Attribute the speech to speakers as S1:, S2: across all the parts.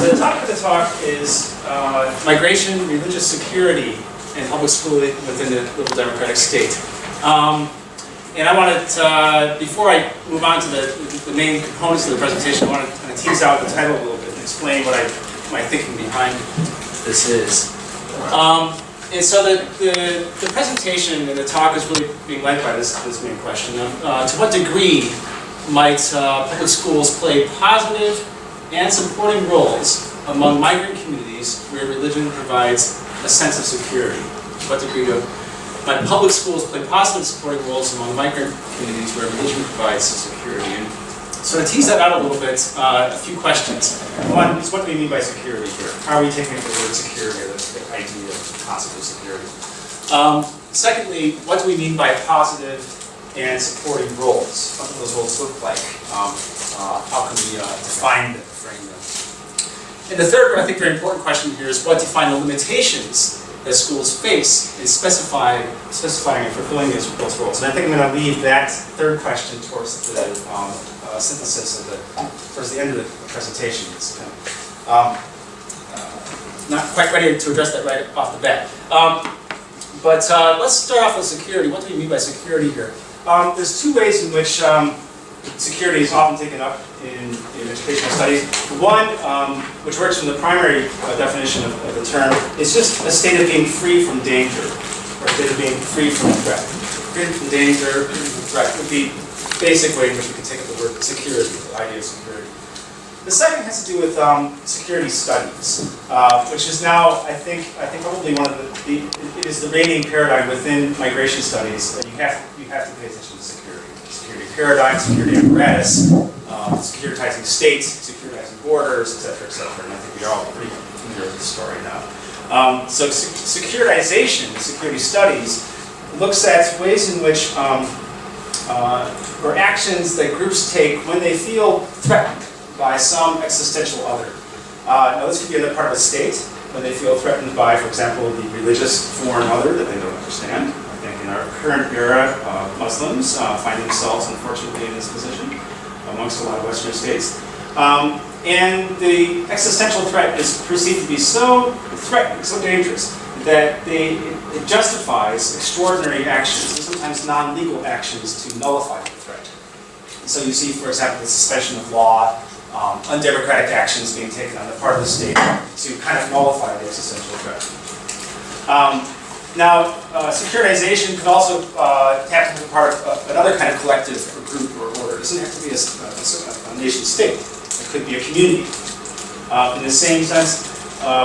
S1: So the topic of the talk is migration, religious security, and public schooling within the liberal democratic state. And I wanted to, before I move on to the main components of the presentation, I want to kind of tease out the title a little bit and explain what my thinking behind this is. And so the presentation and the talk is really being led by this main question of to what degree might public schools play positive and supporting roles among migrant communities where religion provides a sense of security. To what degree might public schools play positive supporting roles among migrant communities where religion provides security? And so to tease that out a little bit, a few questions. One is, what do we mean by security here? How are we taking up the word security, or the idea of the concept of security? Secondly, what do we mean by positive and supporting roles? What do those roles look like? How can we define them, frame them? And the third, I think, very important question here is, what define the limitations that schools face in specifying and fulfilling those roles? And I think I'm going to leave that third question towards the synthesis of towards the end of the presentation. It's kind of, not quite ready to address that right off the bat. But let's start off with security. What do we mean by security here? There's two ways in which security is often taken up in educational studies. One, which works from the primary definition of the term, is just a state of being free from danger, or a state of being free from threat. Free from danger, free from threat would be the basic way in which we can take up the word security, the idea of security. The second has to do with security studies, which is now, I think probably one of it is the reigning paradigm within migration studies. You have to pay attention to security. Security paradigm, security apparatus, securitizing states, securitizing borders, etc., etc. And I think we are all pretty familiar with the story now. So securitization, security studies, looks at ways in which, or actions that groups take when they feel threatened by some existential other. Now this could be on the part of a state, when they feel threatened by, for example, the religious foreign other that they don't understand. I think in our current era, Muslims find themselves, unfortunately, in this position amongst a lot of Western states. And the existential threat is perceived to be so threatening, so dangerous, that it justifies extraordinary actions, and sometimes non-legal actions, to nullify the threat. So you see, for example, the suspension of law, undemocratic actions being taken on the part of the state to kind of nullify the existential threat. Now, securitization could also tap into part of another kind of collective or group or order. It doesn't have to be a nation state. It could be a community. In the same sense,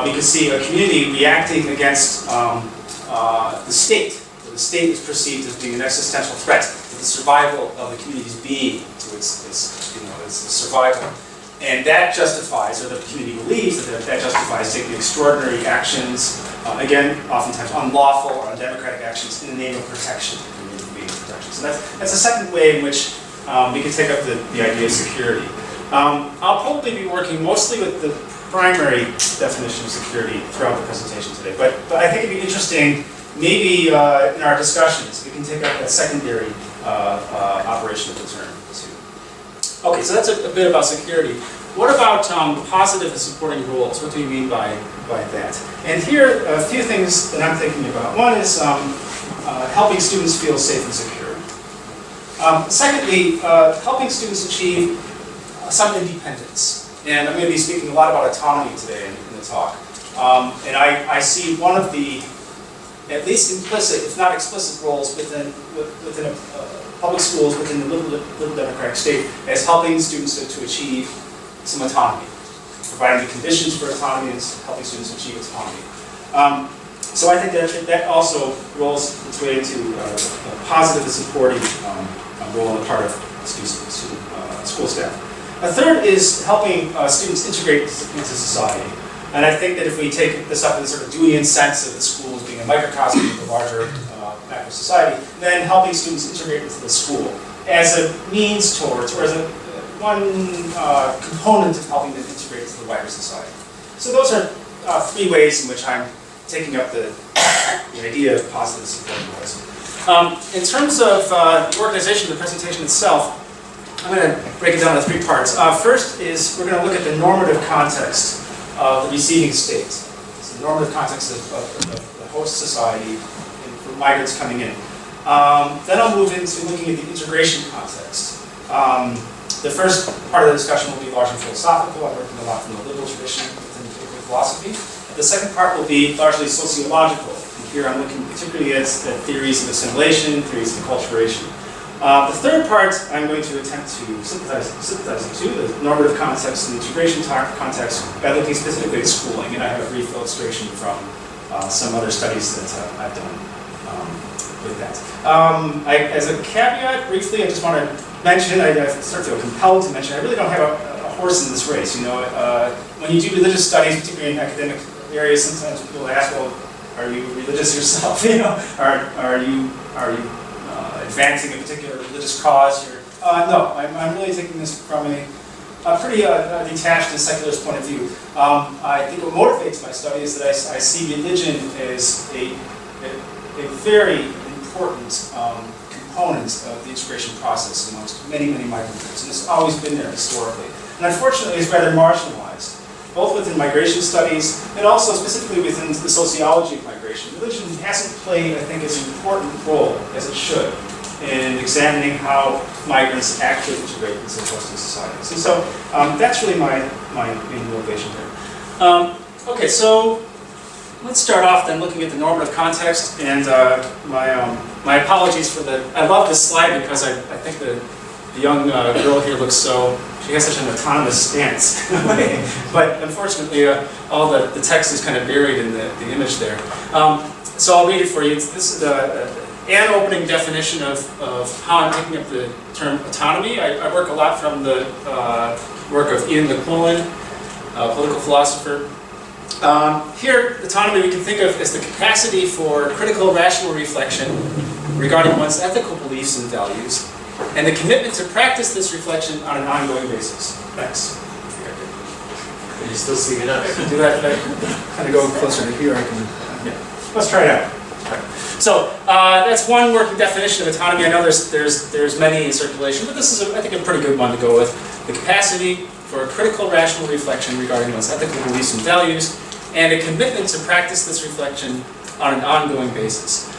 S1: we could see a community reacting against the state. The state is perceived as being an existential threat to the survival of the community's being, to its survival. And that justifies, or the community believes that justifies taking extraordinary actions, again, oftentimes unlawful or undemocratic actions in the name of protection, in the name of being protection. So that's a second way in which we can take up the idea of security. I'll probably be working mostly with the primary definition of security throughout the presentation today, but I think it'd be interesting, maybe in our discussions, we can take up that secondary operation of the term too. Okay, so that's a bit about security. What about positive and supporting roles? What do you mean by that? And here, a few things that I'm thinking about. One is helping students feel safe and secure. Secondly, helping students achieve some independence. And I'm going to be speaking a lot about autonomy today in the talk. And I see one of the, at least implicit, if not explicit, roles within public schools within the liberal democratic state as helping students to achieve some autonomy, providing the conditions for autonomy and helping students achieve autonomy. So I think that also rolls its way into a positive and supporting role on the part of school staff. A third is helping students integrate into society. And I think that if we take this up in the sort of Deweyan sense of the school as being a microcosm of the larger macro society, then helping students integrate into the school as a means towards, or as one component of helping them integrate into the wider society. So those are three ways in which I'm taking up the idea of positive supporting roles. In terms of the organization of the presentation itself, I'm going to break it down into three parts. First is we're going to look at the normative context of the receiving state. It's the normative context of the host society for migrants coming in. Then I'll move into looking at the integration context. The first part of the discussion will be largely philosophical. I'm working a lot from the liberal tradition within political philosophy. The second part will be largely sociological. And here I'm looking particularly at theories of assimilation, theories of acculturation. The third part I'm going to attempt to synthesize into the normative context and integration context by looking specifically at schooling. And I have a brief illustration from some other studies that I've done with that. As a caveat, briefly, I just want to mention, I sort of feel compelled to mention, I really don't have a horse in this race. You know, when you do religious studies, particularly in academic areas, sometimes people ask, well, are you religious yourself? You know, are you advancing a particular religious cause here? No, I'm really taking this from a pretty detached and secularist point of view. I think what motivates my study is that I see religion as a very important component of the integration process amongst many, many migrant groups, and it's always been there historically. And unfortunately, it's rather marginalized, both within migration studies and also specifically within the sociology of migration. Religion hasn't played, I think, as important role as it should in examining how migrants actually integrate into hosting societies. And so that's really my main motivation here. Okay, so let's start off then looking at the normative context, and my apologies for the, I love this slide because I think the young girl here looks so, she has such an autonomous stance. But unfortunately, all the text is kind of buried in the image there. So I'll read it for you. This is an opening definition of how I'm picking up the term autonomy. I work a lot from the work of Ian McMullen, a political philosopher. Here, autonomy we can think of as the capacity for critical rational reflection regarding one's ethical beliefs and values, and the commitment to practice this reflection on an ongoing basis. Thanks.
S2: Can you still see it up?
S1: Do that. Kind of go closer to here. I can. Yeah. Let's try it out. So that's one working definition of autonomy. I know there's many in circulation, but this is, I think, a pretty good one to go with. The capacity for a critical rational reflection regarding one's ethical beliefs and values, and a commitment to practice this reflection on an ongoing basis.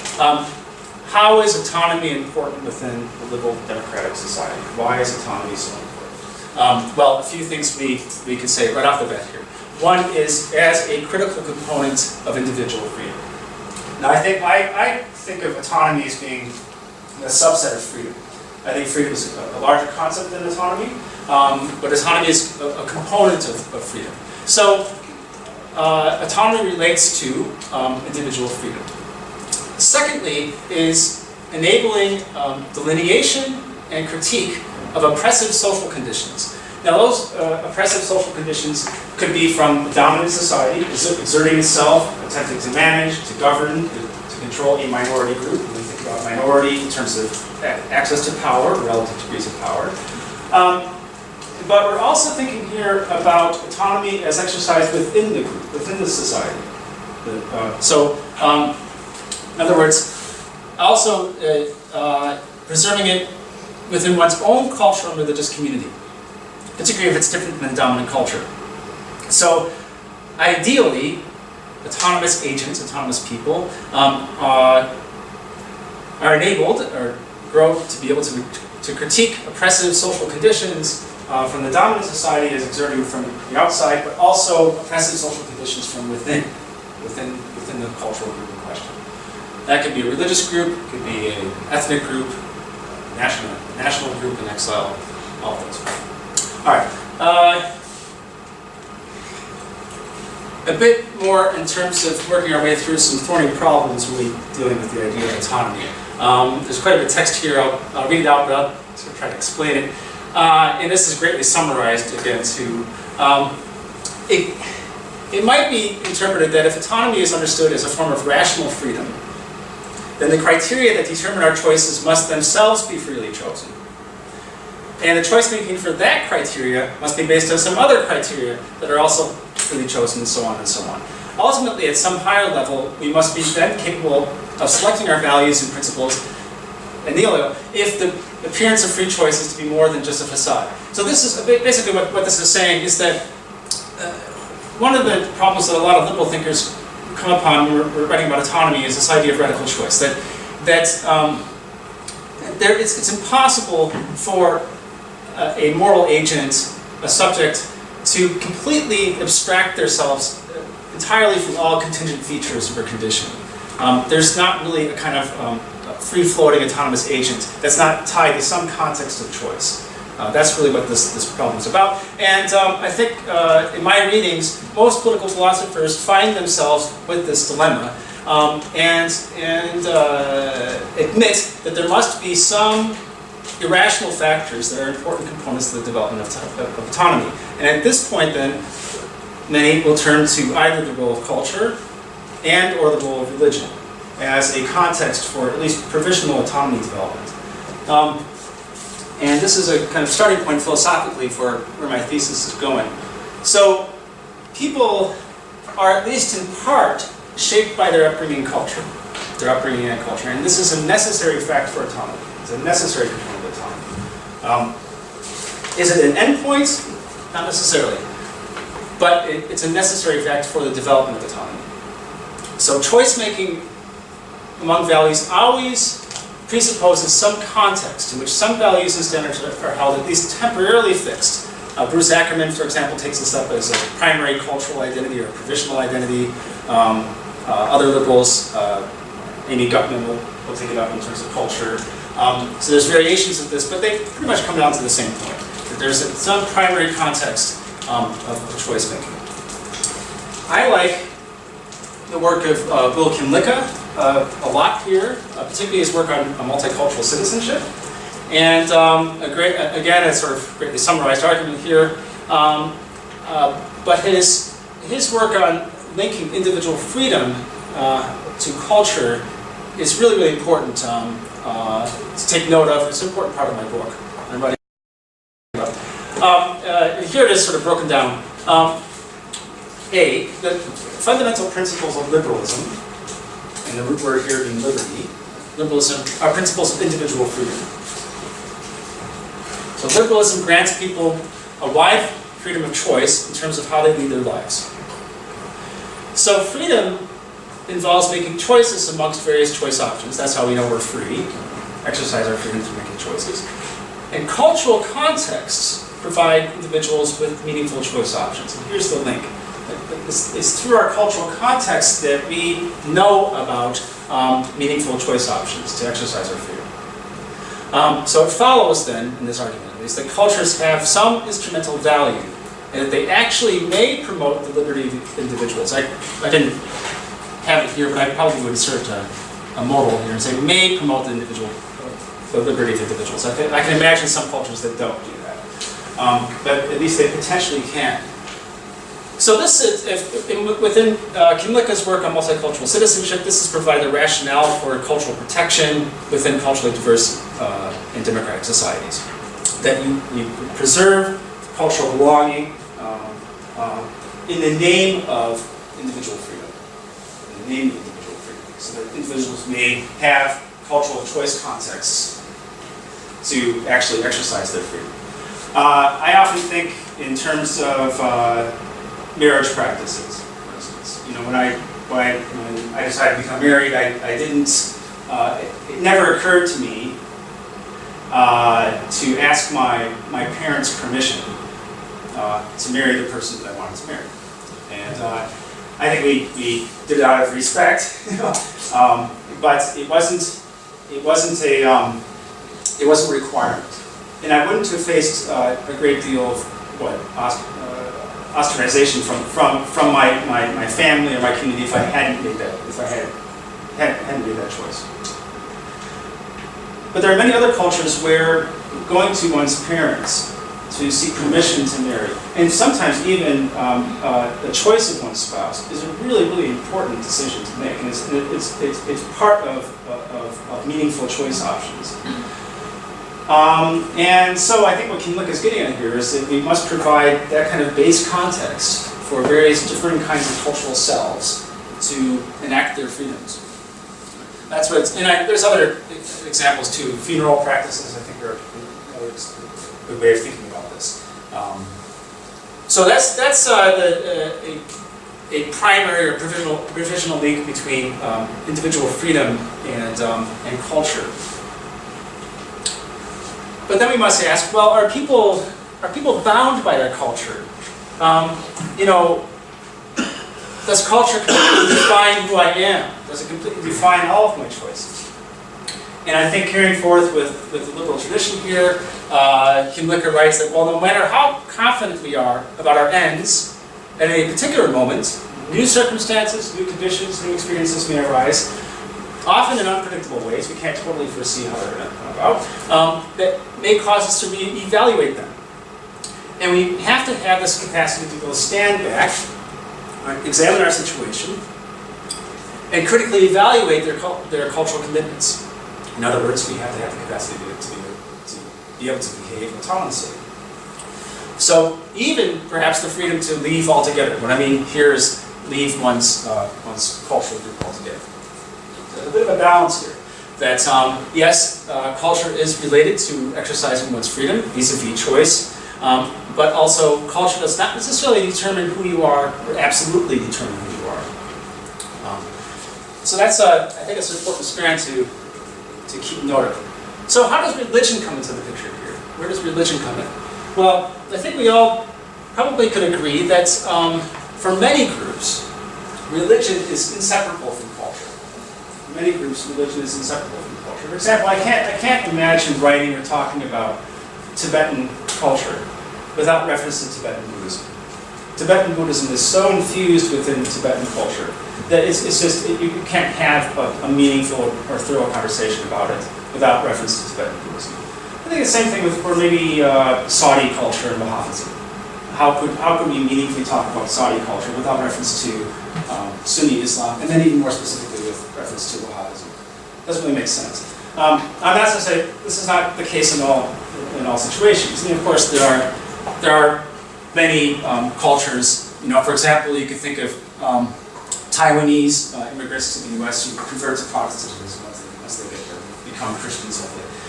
S1: How is autonomy important within the liberal democratic society? Why is autonomy so important? Well, a few things we could say right off the bat here. One is as a critical component of individual freedom. Now, I think of autonomy as being a subset of freedom. I think freedom is a larger concept than autonomy, but autonomy is a component of freedom. So, autonomy relates to individual freedom. Secondly, is enabling delineation and critique of oppressive social conditions. Now, those oppressive social conditions could be from a dominant society, exerting itself, attempting to manage, to govern, to control a minority group. We think about minority in terms of access to power, relative degrees of power. But we're also thinking here about autonomy as exercised within the group, within the society. In other words, also preserving it within one's own cultural and religious community, particularly if it's different than dominant culture. So, ideally, autonomous agents, autonomous people, are enabled or grow to be able to critique oppressive social conditions from the dominant society as exerting from the outside, but also oppressive social conditions from within the cultural group in question. That could be a religious group, it could be an ethnic group, a national group in exile, all of those. All right. A bit more in terms of working our way through some thorny problems when we're dealing with the idea of autonomy. There's quite a bit of text here. I'll read it out, but I'll sort of try to explain it. And this is greatly summarized again too. It might be interpreted that if autonomy is understood as a form of rational freedom, then the criteria that determine our choices must themselves be freely chosen. And the choice making for that criteria must be based on some other criteria that are also freely chosen, and so on and so on. Ultimately, at some higher level, we must be then capable of selecting our values and principles, and if the appearance of free choice is to be more than just a facade. So this is basically what this is saying is that one of the problems that a lot of liberal thinkers come upon when we're writing about autonomy is this idea of radical choice. It's impossible for a moral agent, a subject, to completely abstract themselves entirely from all contingent features of a condition. There's not really a kind of free-floating autonomous agent that's not tied to some context of choice. That's really what this problem is about. And I think in my readings, most political philosophers find themselves with this dilemma and admit that there must be some irrational factors that are important components of the development of autonomy. And at this point then, many will turn to either the role of culture and or the role of religion as a context for at least provisional autonomy development. And this is a kind of starting point philosophically for where my thesis is going. So people are, at least in part, shaped by their upbringing and culture. And this is a necessary fact for autonomy. It's a necessary component of autonomy. Is it an endpoint? Not necessarily. But it's a necessary fact for the development of autonomy. So choice-making among values always presupposes some context in which some values and standards are held at least temporarily fixed. Bruce Ackerman, for example, takes this up as a primary cultural identity or a provisional identity. Other liberals, Amy Gutman will take it up in terms of culture. So there's variations of this, but they pretty much come down to the same point, that there's some primary context of choice making. I like the work of Bill Kinlicka a lot here, particularly his work on multicultural citizenship. And again, a sort of greatly summarized argument here, but his work on linking individual freedom to culture is really, really important to take note of. It's an important part of my book. I'm writing about. Here it is sort of broken down. The fundamental principles of liberalism, and the root word here being liberty, liberalism are principles of individual freedom. So liberalism grants people a wide freedom of choice in terms of how they lead their lives. So freedom involves making choices amongst various choice options. That's how we know we're free. Exercise our freedom through making choices. And cultural contexts provide individuals with meaningful choice options. And here's the link. It's through our cultural context that we know about meaningful choice options to exercise our freedom. So it follows then, in this argument at least, that cultures have some instrumental value and that they actually may promote the liberty of individuals. I didn't have it here, but I probably would insert a modal here and say may promote the liberty of individuals. I can imagine some cultures that don't do that, but at least they potentially can. So this is, within Kinlicka's work on multicultural citizenship, this has provided a rationale for cultural protection within culturally diverse and democratic societies. That you preserve cultural belonging in the name of individual freedom. In the name of individual freedom. So that individuals may have cultural choice contexts to actually exercise their freedom. I often think in terms of marriage practices, for instance. You know, when I decided to become married, I didn't. It never occurred to me to ask my parents' permission to marry the person that I wanted to marry, and I think we did it out of respect, but it wasn't a requirement, and I wouldn't have faced a great deal of ostracization from my family or my community if I hadn't made hadn't made that choice. But there are many other cultures where going to one's parents to seek permission to marry, and sometimes even the choice of one's spouse, is a really, really important decision to make, and it's part of meaningful choice options. And so I think what Kinlicka is getting at here is that we must provide that kind of base context for various different kinds of cultural selves to enact their freedoms. That's what it's, and there's other examples too. Funeral practices, I think, are another good way of thinking about this. So that's a primary or provisional link between individual freedom and culture. But then we must ask, well, are people bound by their culture? Does culture completely define who I am? Does it completely define all of my choices? And I think carrying forth with the liberal tradition here, Kim Licker writes that, well, no matter how confident we are about our ends at a particular moment, new circumstances, new conditions, new experiences may arise, often in unpredictable ways. We can't totally foresee how they're going to come about, that may cause us to reevaluate them. And we have to have this capacity to go stand back, examine our situation, and critically evaluate their cultural commitments. In other words, we have to have the capacity to be able to behave autonomously. So even perhaps the freedom to leave altogether. What I mean here is leave one's cultural group altogether. A bit of a balance here. That yes, culture is related to exercising one's freedom vis-a-vis choice, but also culture does not necessarily determine who you are, or absolutely determine who you are. So that's I think it's an important strand to keep note of. So how does religion come into the picture here? Where does religion come in? Well, I think we all probably could agree that for many groups, religion is inseparable from culture. For many groups, religion is inseparable from culture. For example, I can't imagine writing or talking about Tibetan culture without reference to Tibetan Buddhism. Tibetan Buddhism is so infused within Tibetan culture that it's just, you can't have a meaningful or thorough conversation about it without reference to Tibetan Buddhism. I think the same thing for maybe Saudi culture and Wahhabism. How could we meaningfully talk about Saudi culture without reference to Sunni Islam, and then even more specifically with reference to Wahhabism? Doesn't really make sense. I'm not to say this is not the case in all situations. And of course, there are many cultures. For example, you could think of Taiwanese immigrants to the U.S. who convert to Protestantism once they become Christians.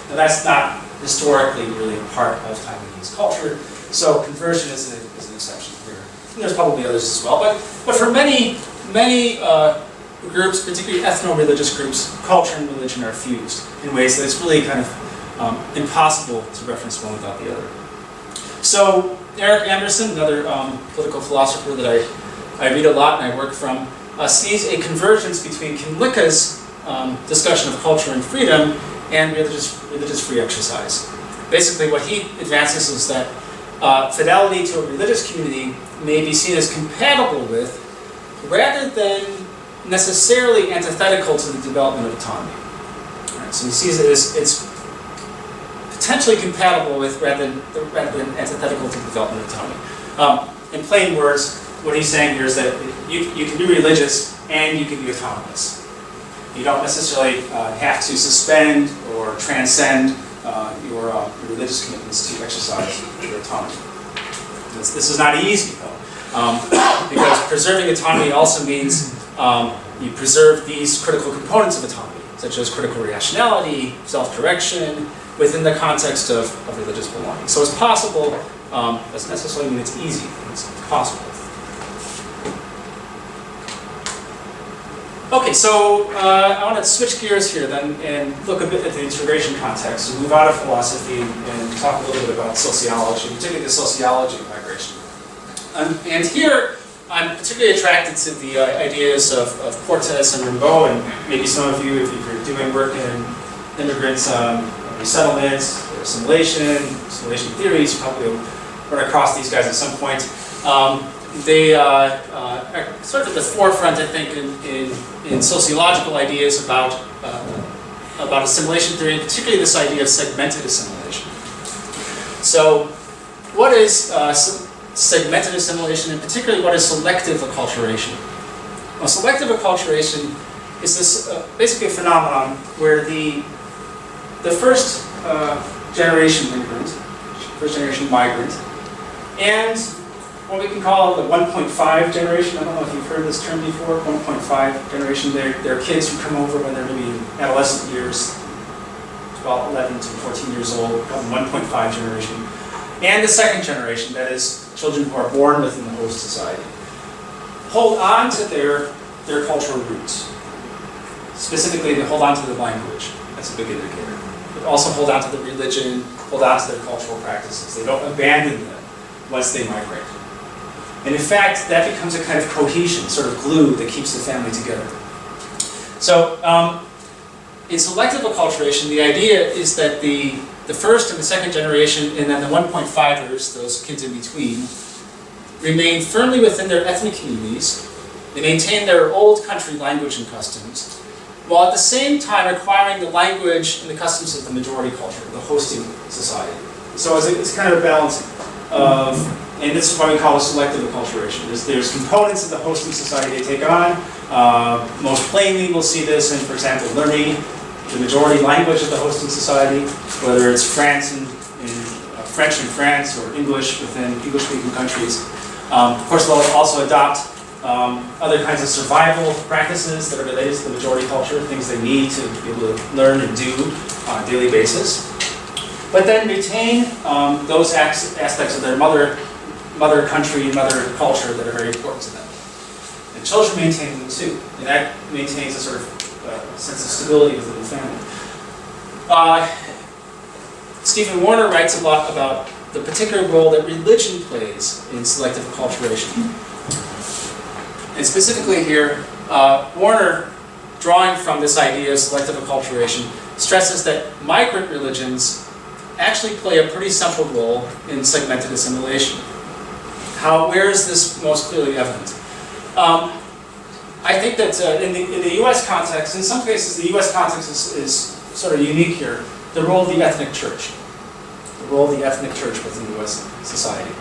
S1: Now, that's not historically really part of Taiwanese culture, so conversion is an exception here. And there's probably others as well, but for many groups, particularly ethno-religious groups, culture and religion are fused in ways that it's really kind of impossible to reference one without the other. So Eric Anderson, another political philosopher that I read a lot and I work from, sees a convergence between Kim Licker's discussion of culture and freedom and religious free exercise. Basically what he advances is that fidelity to a religious community may be seen as compatible with, rather than necessarily antithetical to the development of autonomy. Right, so he sees it as it's potentially compatible with rather than antithetical to the development of autonomy. In plain words, what he's saying here is that you can be religious and you can be autonomous. You don't necessarily have to suspend or transcend your religious commitments to exercise your autonomy. This is not easy, though, because preserving autonomy also means you preserve these critical components of autonomy, such as critical rationality, self-direction, within the context of religious belonging. So it's possible, doesn't necessarily mean it's easy, it's possible. Okay, so I want to switch gears here then and look a bit at the integration context, and move out of philosophy and talk a little bit about sociology, particularly the sociology of migration. And here, I'm particularly attracted to the ideas of Cortes and Rimbaud, and maybe some of you, if you're doing work in immigrant resettlement, or assimilation theories, you probably will run across these guys at some point. They are sort of at the forefront, I think, in sociological ideas about assimilation theory, and particularly this idea of segmented assimilation. So, what is segmented assimilation, and particularly what is selective acculturation? Well, selective acculturation is this basically a phenomenon where the first generation immigrant, first generation migrant, and what we can call the 1.5 generation. I don't know if you've heard this term before, 1.5 generation. They're kids who come over when they're maybe in adolescent years, 12, 11 to 14 years old, called the 1.5 generation. and the second generation, that is, children who are born within the host society, hold on to their cultural roots. Specifically, they hold on to the language. That's a big indicator. They also hold on to the religion, hold on to their cultural practices. They don't abandon them once they migrate. And in fact, that becomes a kind of cohesion, sort of glue that keeps the family together. So, in selective acculturation, the idea is that the first and the second generation, and then the 1.5ers, those kids in between, remain firmly within their ethnic communities. They maintain their old country language and customs, while at the same time acquiring the language and the customs of the majority culture, the hosting society. So it's kind of a balance of, and this is why we call it selective acculturation. There's components of the hosting society they take on. Most plainly, we'll see this in, for example, learning the majority language of the hosting society, whether it's French in France or English within English-speaking countries. Of course, they'll also adopt other kinds of survival practices that are related to the majority culture, things they need to be able to learn and do on a daily basis. But then retain those aspects of their mother country, mother culture that are very important to them. And children maintain them too, and that maintains a sort of sense of stability within the family. Stephen Warner writes a lot about the particular role that religion plays in selective acculturation. And specifically here, Warner, drawing from this idea of selective acculturation, stresses that migrant religions actually play a pretty central role in segmented assimilation. Where is this most clearly evident? I think that in the U.S. context, in some cases the U.S. context is sort of unique here, the role of the ethnic church. The role of the ethnic church within U.S. society.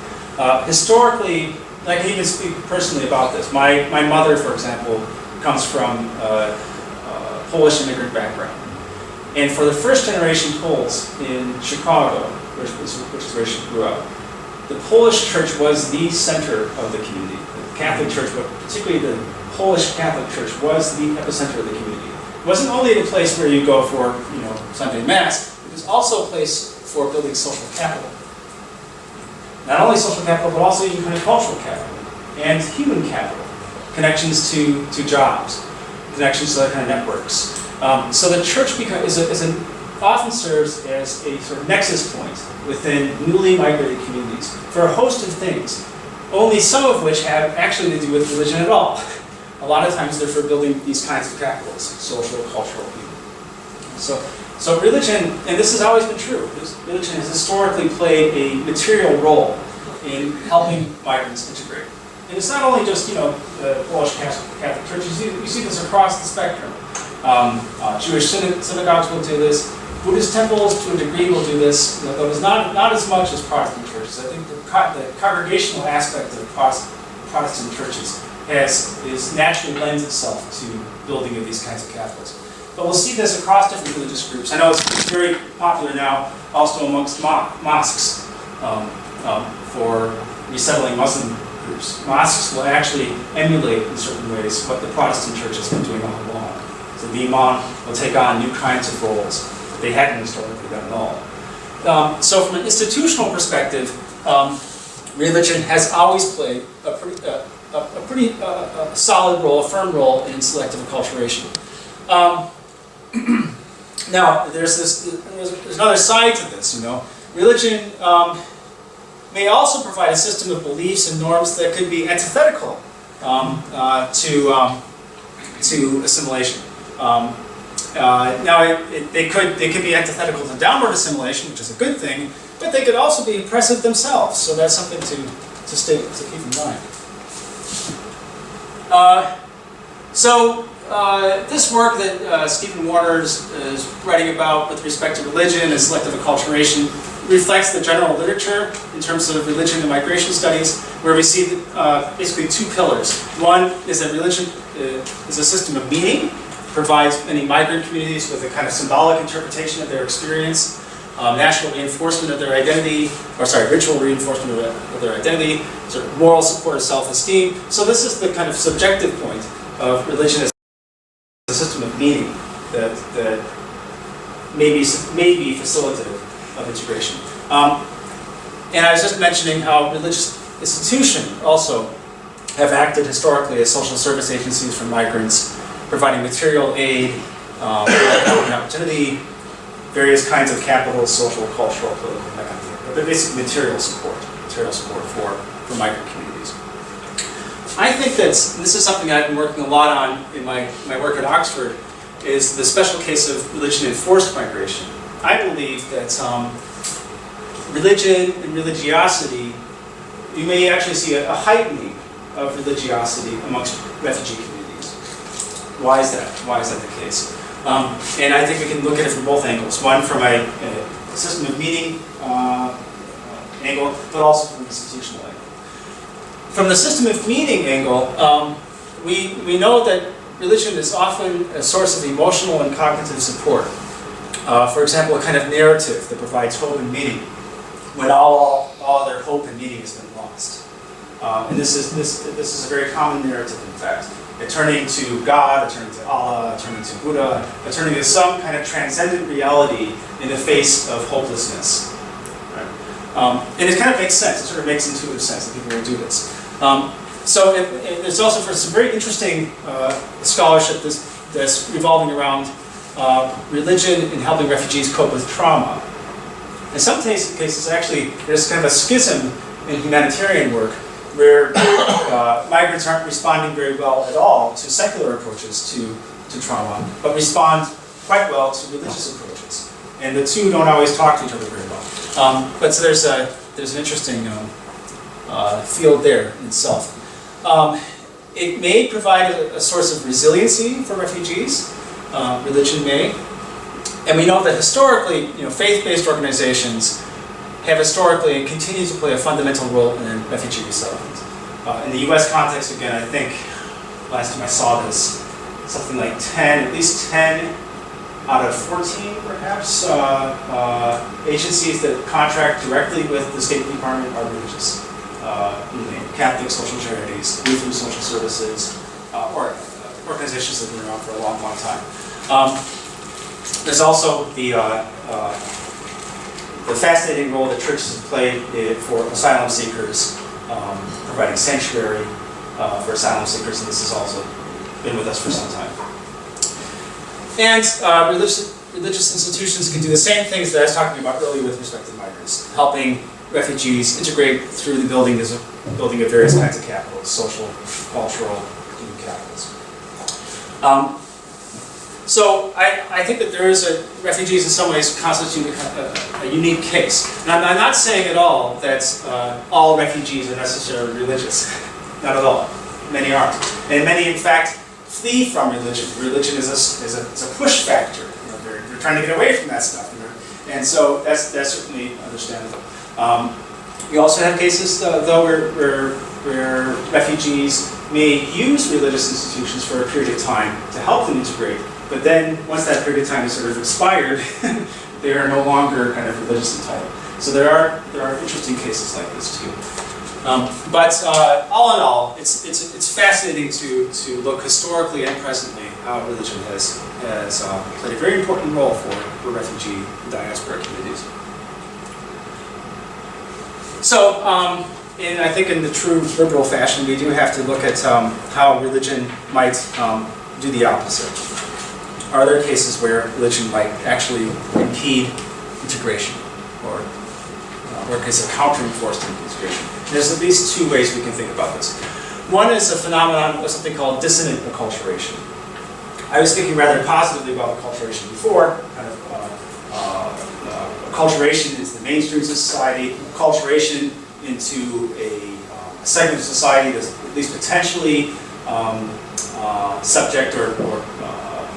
S1: Historically, I can even speak personally about this. My mother, for example, comes from a Polish immigrant background. And for the first generation Poles in Chicago, which is where she grew up, the Polish church was the center of the community. The Catholic church, but particularly the Polish Catholic church, was the epicenter of the community. It wasn't only the place where you go for, Sunday Mass, it was also a place for building social capital. Not only social capital, but also even kind of cultural capital and human capital. Connections to jobs, connections to other kind of networks. So the church often serves as a sort of nexus point within newly migrated communities for a host of things, only some of which have actually to do with religion at all. A lot of times they're for building these kinds of capitals, social, cultural, people. So religion, and this has always been true, religion has historically played a material role in helping migrants integrate. And it's not only just, the Polish Catholic churches, you see this across the spectrum. Jewish synagogues will do this. Buddhist temples, to a degree, will do this. Though it's not as much as Protestant churches. I think the congregational aspect of Protestant churches naturally lends itself to building of these kinds of capitals. But we'll see this across different religious groups. I know it's very popular now, also amongst mosques, for resettling Muslim groups. Mosques will actually emulate, in certain ways, what the Protestant church has been doing all along. So the imam will take on new kinds of roles that they hadn't historically done at all. So from an institutional perspective, religion has always played a pretty solid role, a firm role in selective acculturation. Now, there's another side to this, Religion may also provide a system of beliefs and norms that could be antithetical to assimilation. Now, they could be antithetical to downward assimilation, which is a good thing, but they could also be oppressive themselves. So that's something to keep in mind. This work that Stephen Warner is writing about with respect to religion and selective acculturation reflects the general literature in terms of religion and migration studies, where we see basically two pillars. One is that religion is a system of meaning, provides many migrant communities with a kind of symbolic interpretation of their experience, national reinforcement of their identity, ritual reinforcement of their identity, sort of moral support of self-esteem. So this is the kind of subjective point of religion as a system of meaning that may be facilitative of integration. And I was just mentioning how religious institutions also have acted historically as social service agencies for migrants, providing material aid, economic opportunity, various kinds of capital, social, cultural, political, that kind of thing. But basically material support for migrant communities. I think that this is something I've been working a lot on in my work at Oxford, is the special case of religion and forced migration. I believe that religion and religiosity, you may actually see a heightening of religiosity amongst refugee communities. Why is that? Why is that the case? And I think we can look at it from both angles. One from a system of meaning angle, but also from an institutional angle. From the system of meaning angle, we know that religion is often a source of emotional and cognitive support. For example, a kind of narrative that provides hope and meaning when all their hope and meaning has been lost. And this is a very common narrative, in fact. Turning to God, turning to Allah, turning to Buddha, turning to some kind of transcendent reality in the face of hopelessness. Right? And it kind of makes sense. It sort of makes intuitive sense that people will do this. So there's also some very interesting scholarship that's revolving around religion in helping refugees cope with trauma. In some cases, actually, there's kind of a schism in humanitarian work where migrants aren't responding very well at all to secular approaches to trauma, but respond quite well to religious approaches. And the two don't always talk to each other very well. But so there's an interesting field there in itself. It may provide a source of resiliency for refugees. Religion may. And we know that historically, faith-based organizations have historically and continue to play a fundamental role in refugee resettlement. In the US context, again, I think last time I saw this, something like at least 10 out of 14, perhaps, agencies that contract directly with the State Department are religious. Catholic social charities, Lutheran social services, or organizations that have been around for a long, long time. There's also the fascinating role that churches have played for asylum seekers, providing sanctuary for asylum seekers, and this has also been with us for some time. And religious institutions can do the same things that I was talking about earlier with respect to migrants, helping refugees integrate through the building of various kinds of capitals, social, cultural, human capitals. So I think that refugees in some ways constitute a unique case. And I'm not saying at all that all refugees are necessarily religious. Not at all. Many aren't. And many, in fact, flee from religion. Religion is a push factor. They're trying to get away from that stuff. And so that's certainly understandable. We also have cases, though, where refugees may use religious institutions for a period of time to help them integrate. But then, once that period of time is sort of expired, they are no longer kind of religious entitled. So there are interesting cases like this too. But all in all, it's fascinating to look historically and presently how religion has played a very important role for refugee diaspora communities. So, I think in the true liberal fashion, we do have to look at how religion might do the opposite. Are there cases where religion might actually impede integration, or is it countering forced integration? There's at least two ways we can think about this. One is a phenomenon of something called dissonant acculturation. I was thinking rather positively about acculturation before. Kind of acculturation is the mainstream of society. Acculturation into a segment of society that's at least potentially subject or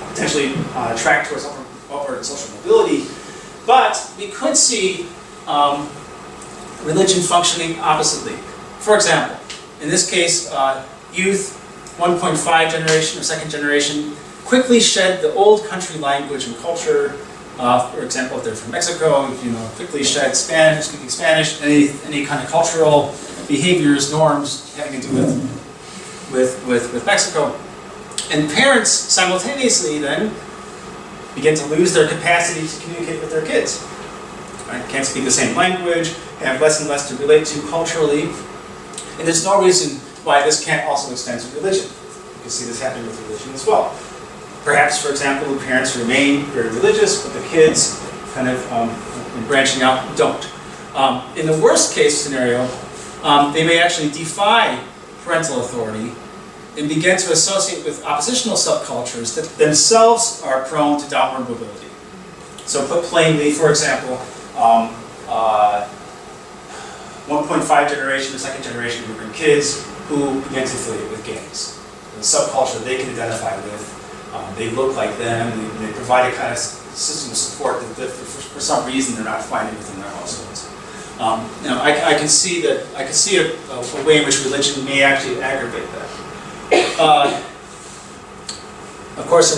S1: potentially track towards upward social mobility. But we could see religion functioning oppositely. For example, in this case, youth, 1.5 generation or second generation, quickly shed the old country language and culture. For example, if they're from Mexico, quickly shed Spanish, speaking Spanish, any kind of cultural behaviors, norms having to do with Mexico. And parents simultaneously then begin to lose their capacity to communicate with their kids. Right? Can't speak the same language, have less and less to relate to culturally. And there's no reason why this can't also extend to religion. You can see this happening with religion as well. Perhaps, for example, the parents remain very religious, but the kids kind of, in branching out, don't. In the worst case scenario, they may actually defy parental authority and begin to associate with oppositional subcultures that themselves are prone to downward mobility. So put plainly, for example, 1.5 generation or second generation immigrant kids who begin to affiliate with gangs. The subculture they can identify with, they look like them, they provide a kind of system of support that for some reason they're not finding within their households. I can see a way in which religion may actually aggravate that. Of course,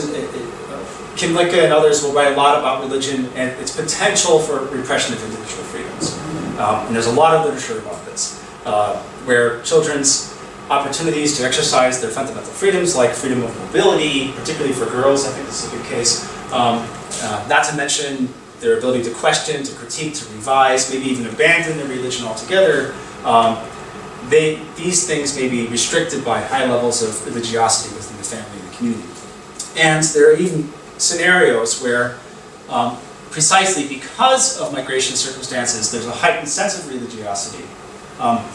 S1: Kim Licka and others will write a lot about religion and its potential for repression of individual freedoms. And there's a lot of literature about this, where children's opportunities to exercise their fundamental freedoms, like freedom of mobility, particularly for girls, I think this is a good case, not to mention their ability to question, to critique, to revise, maybe even abandon their religion altogether, these things may be restricted by high levels of religiosity within the family and the community. And there are even scenarios where, precisely because of migration circumstances, there's a heightened sense of religiosity,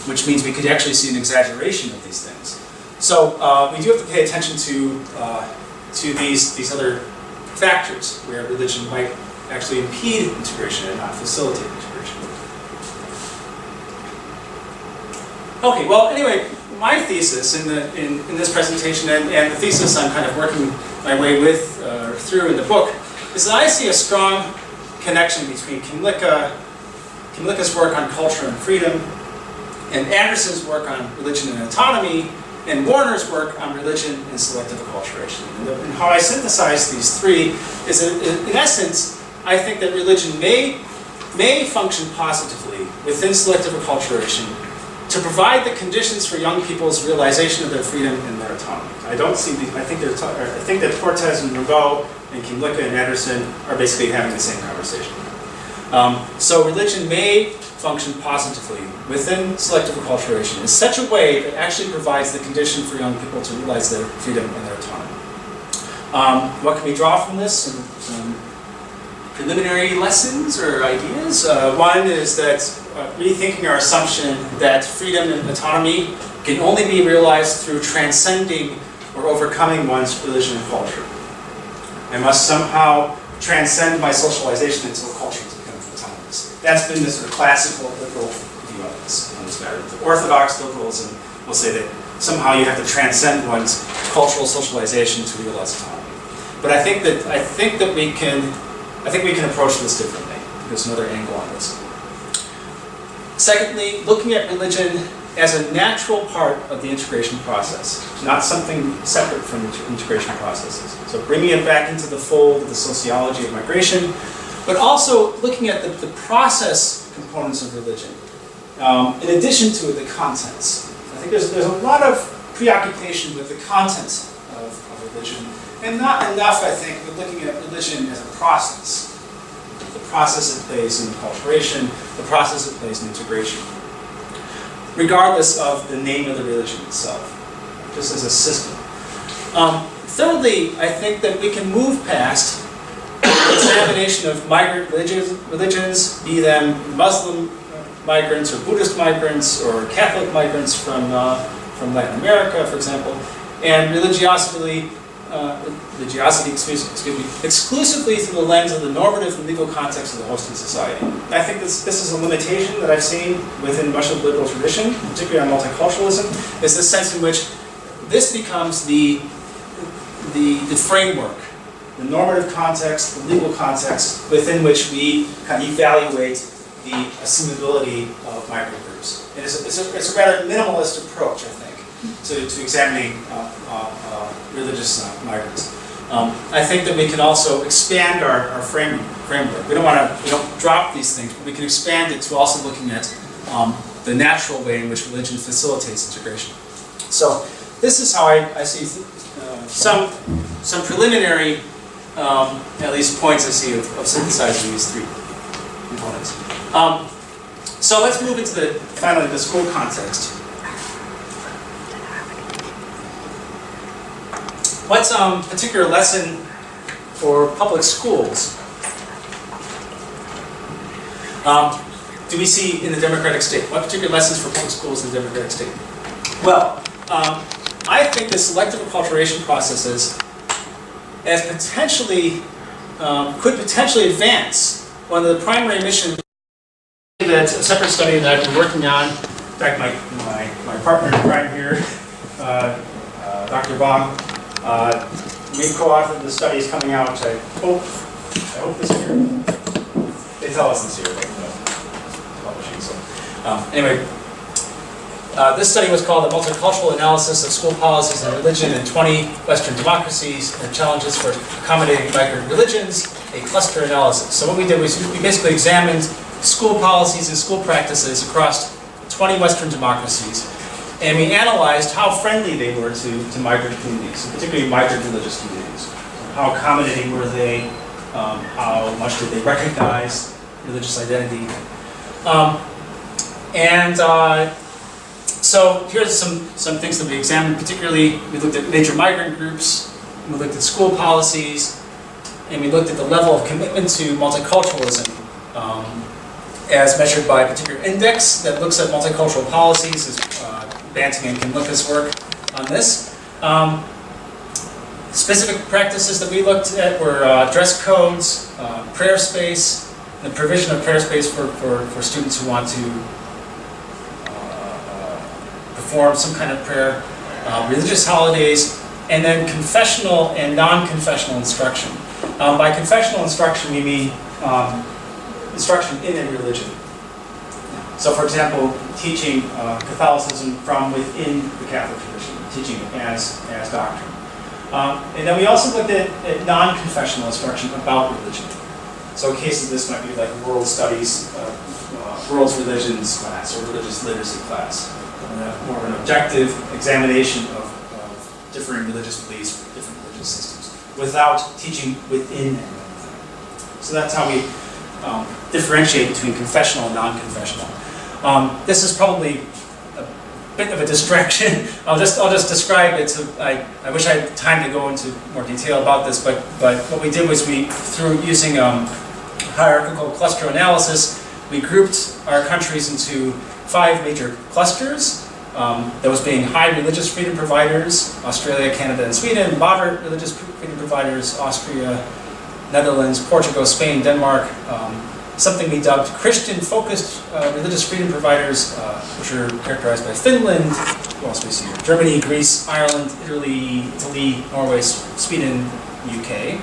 S1: which means we could actually see an exaggeration of these things. So we do have to pay attention to these other factors where religion might actually impede integration and not facilitate integration. Okay, well, anyway, my thesis in this presentation and the thesis I'm kind of working my way with through in the book is that I see a strong connection between Kim Licka's work on culture and freedom, and Anderson's work on religion and autonomy, and Warner's work on religion and selective acculturation. And how I synthesize these three is that, in essence, I think that religion may function positively within selective acculturation to provide the conditions for young people's realization of their freedom and their autonomy. I think that Cortez and Rouveau and Kim Licka and Anderson are basically having the same conversation. So religion may function positively within selective acculturation in such a way that actually provides the condition for young people to realize their freedom and their autonomy. What can we draw from this? Some preliminary lessons or ideas. One is that rethinking our assumption that freedom and autonomy can only be realized through transcending or overcoming one's religion and culture. I must somehow transcend my socialization into a culture to become autonomous. That's been the sort of classical liberal view on this matter. The orthodox liberalism will say that somehow you have to transcend one's cultural socialization to realize autonomy. But I think that we can approach this differently. There's another angle on this. Secondly, looking at religion as a natural part of the integration process, not something separate from the integration processes. So bringing it back into the fold of the sociology of migration, but also looking at the process components of religion, in addition to the contents. I think there's a lot of preoccupation with the content of religion, and not enough, I think, with looking at religion as a process. The process it plays in acculturation, the process it plays in integration, regardless of the name of the religion itself, just as a system. Thirdly, I think that we can move past the examination of migrant religions, be them Muslim migrants or Buddhist migrants or Catholic migrants from Latin America, for example, and religiosity, exclusively through the lens of the normative and legal context of the hosting society. I think this is a limitation that I've seen within much of the liberal tradition, particularly on multiculturalism, is the sense in which this becomes the framework, the normative context, the legal context within which we kind of evaluate the assimilability of migrant groups. And it's a rather minimalist approach, I think, to examining religious migrants. I think that we can also expand our framework. We don't drop these things, but we can expand it to also looking at the natural way in which religion facilitates integration. So this is how I see some preliminary, at least points I see of synthesizing these three components. So let's move into finally the school context. What's a particular lesson for public schools do we see in the democratic state? What particular lessons for public schools in the democratic state? Well, I think the selective acculturation processes as potentially could potentially advance one of the primary missions. That's a separate study that I've been working on. In fact, my partner right here, Dr. Bong, we co-authored the studies coming out. I hope this year. They tell us this year, but publishing. So anyway, this study was called "The Multicultural Analysis of School Policies and Religion in 20 Western Democracies and Challenges for Accommodating Migrant Religions: A Cluster Analysis." So what we did was we basically examined school policies and school practices across 20 Western democracies, and we analyzed how friendly they were to migrant communities, particularly migrant religious communities. How accommodating were they? How much did they recognize religious identity? So here's some things that we examined. Particularly, we looked at major migrant groups, we looked at school policies, and we looked at the level of commitment to multiculturalism as measured by a particular index that looks at multicultural policies. Banting and Kimlicka's work on this. Specific practices that we looked at were dress codes, prayer space, the provision of prayer space for students who want to perform some kind of prayer, religious holidays, and then confessional and non-confessional instruction. By confessional instruction, we mean instruction in a religion. So, for example, teaching Catholicism from within the Catholic tradition, teaching it as doctrine. And then we also looked at non-confessional instruction about religion. So cases this might be like world studies, world religions class, or religious literacy class. More of an objective examination of differing religious beliefs, different religious systems, without teaching within them. So that's how we differentiate between confessional and non-confessional. This is probably a bit of a distraction. I'll just describe it. I wish I had time to go into more detail about this, but what we did was through using hierarchical cluster analysis, we grouped our countries into 5 major clusters. Those being high religious freedom providers, Australia, Canada, and Sweden; moderate religious freedom providers, Austria, Netherlands, Portugal, Spain, Denmark. Something we dubbed Christian-focused religious freedom providers, which are characterized by Finland, who else we see here? Germany, Greece, Ireland, Italy, Norway, Sweden, UK,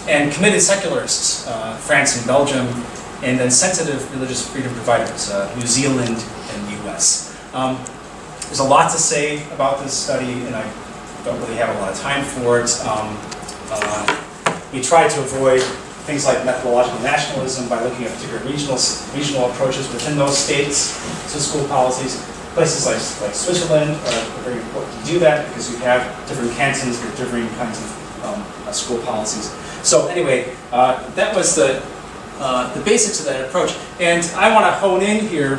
S1: and committed secularists, France and Belgium, and then sensitive religious freedom providers, New Zealand and US. There's a lot to say about this study, and I don't really have a lot of time for it. We tried to avoid things like methodological nationalism by looking at particular regional approaches within those states to school policies. Places like Switzerland are very important to do that because you have different cantons with different kinds of school policies. So anyway, that was the basics of that approach. And I want to hone in here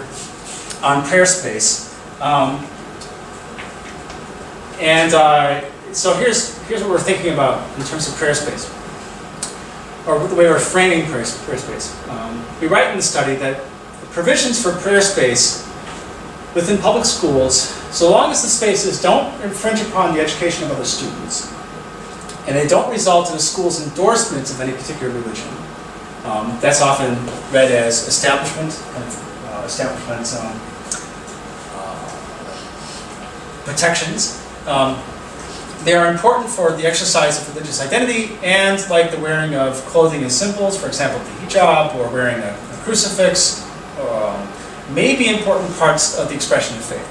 S1: on prayer space. So here's what we're thinking about in terms of prayer space, or the way we're framing prayer space. We write in the study that the provisions for prayer space within public schools, so long as the spaces don't infringe upon the education of other students, and they don't result in a school's endorsement of any particular religion. That's often read as establishment protections. They are important for the exercise of religious identity, and like the wearing of clothing and symbols, for example, the hijab, or wearing a crucifix, may be important parts of the expression of faith.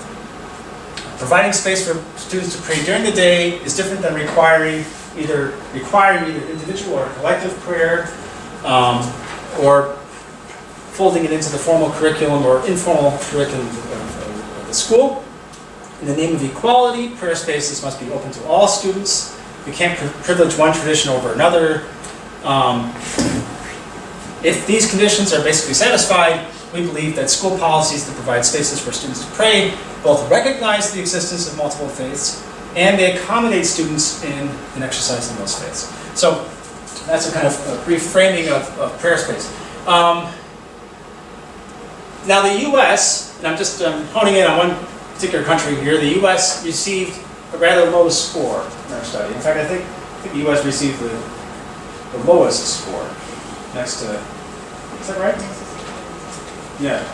S1: Providing space for students to pray during the day is different than requiring either individual or collective prayer, or folding it into the formal curriculum or informal curriculum of the school. In the name of equality, prayer spaces must be open to all students. We can't privilege one tradition over another. If these conditions are basically satisfied, we believe that school policies that provide spaces for students to pray both recognize the existence of multiple faiths and they accommodate students in exercising those faiths. So that's a kind of a brief framing of prayer space. Now the U.S., and I'm just honing in on one particular country here, the U.S. received a rather low score in our study. In fact, I think the U.S. received the lowest score, next to, is that right? Yeah.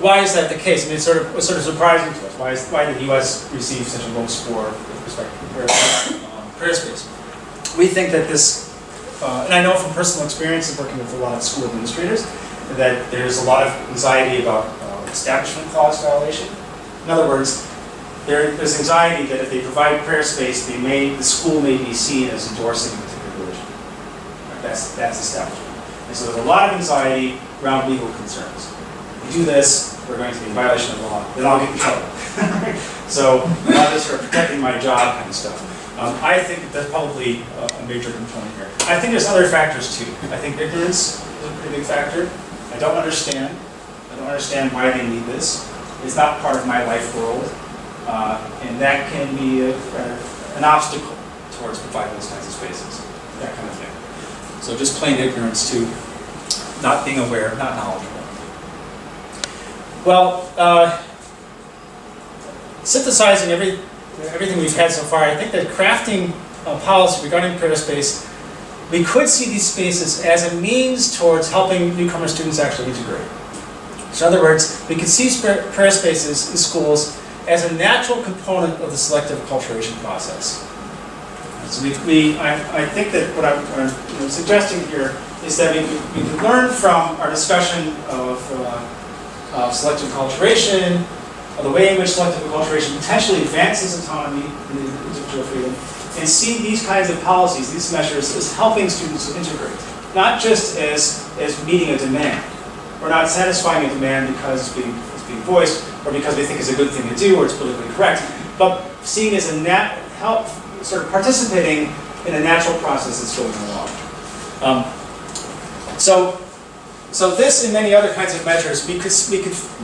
S1: Why is that the case? I mean, it was sort of surprising to us. Why did the U.S. receive such a low score with respect to prayer space? We think that this, and I know from personal experience of working with a lot of school administrators, that there's a lot of anxiety about establishment clause violation. In other words, there's anxiety that if they provide prayer space, the school may be seen as endorsing a particular religion. That's establishment. And so there's a lot of anxiety around legal concerns. If we do this, we're going to be in violation of the law. Then I'll get in trouble. So a lot of this sort of protecting my job kind of stuff. I think that's probably a major component here. I think there's other factors too. I think ignorance is a pretty big factor. I don't understand why they need this. It's not part of my life world. And that can be an obstacle towards providing those kinds of spaces, that kind of thing. So just plain ignorance too, not being aware, not knowledgeable. Well, synthesizing everything we've had so far, I think that crafting a policy regarding prayer space, we could see these spaces as a means towards helping newcomer students actually integrate. So in other words, we could see prayer spaces in schools as a natural component of the selective acculturation process. So I think that what I'm suggesting here is that we can learn from our discussion of selective acculturation, of the way in which selective acculturation potentially advances autonomy and individual freedom, and see these kinds of policies, these measures, as helping students to integrate, not just as meeting a demand. We're not satisfying a demand because it's being voiced, or because we think it's a good thing to do, or it's politically correct, but seeing as sort of participating in a natural process that's going along. So this and many other kinds of measures, we could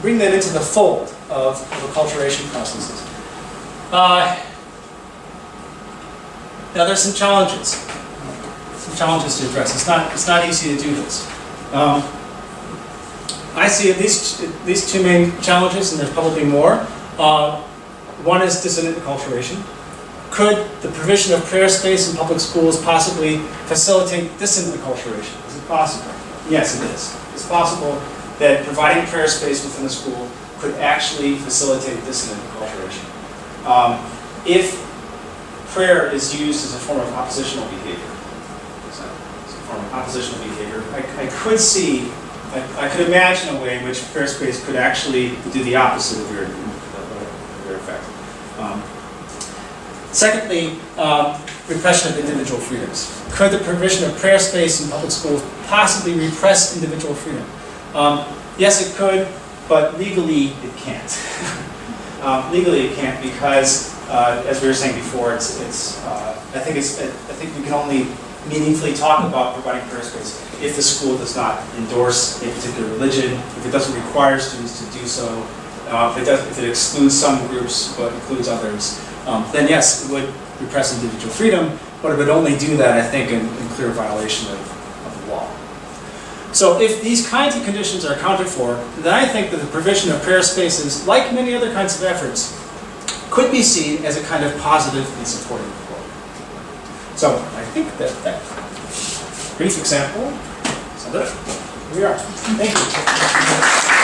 S1: bring them into the fold of acculturation processes. Now there's some challenges to address. It's not easy to do this. I see at least these two main challenges, and there's probably more. One is dissonant acculturation. Could the provision of prayer space in public schools possibly facilitate dissonant acculturation? Is it possible? Yes, it is. It's possible that providing prayer space within a school could actually facilitate dissonant acculturation. If prayer is used as a form of oppositional behavior, I could imagine a way in which prayer space could actually do the opposite of your effect. Secondly, repression of individual freedoms. Could the provision of prayer space in public schools possibly repress individual freedom? Yes, it could, but legally it can't. Legally it can't because, as we were saying before, I think we can only meaningfully talk about providing prayer space if the school does not endorse a particular religion, if it doesn't require students to do so, if it excludes some groups but includes others, then yes, it would repress individual freedom, but it would only do that, I think, in clear violation of the law. So if these kinds of conditions are accounted for, then I think that the provision of prayer spaces, like many other kinds of efforts, could be seen as a kind of positive and supportive role. So I think that brief example, so here we are. Thank you.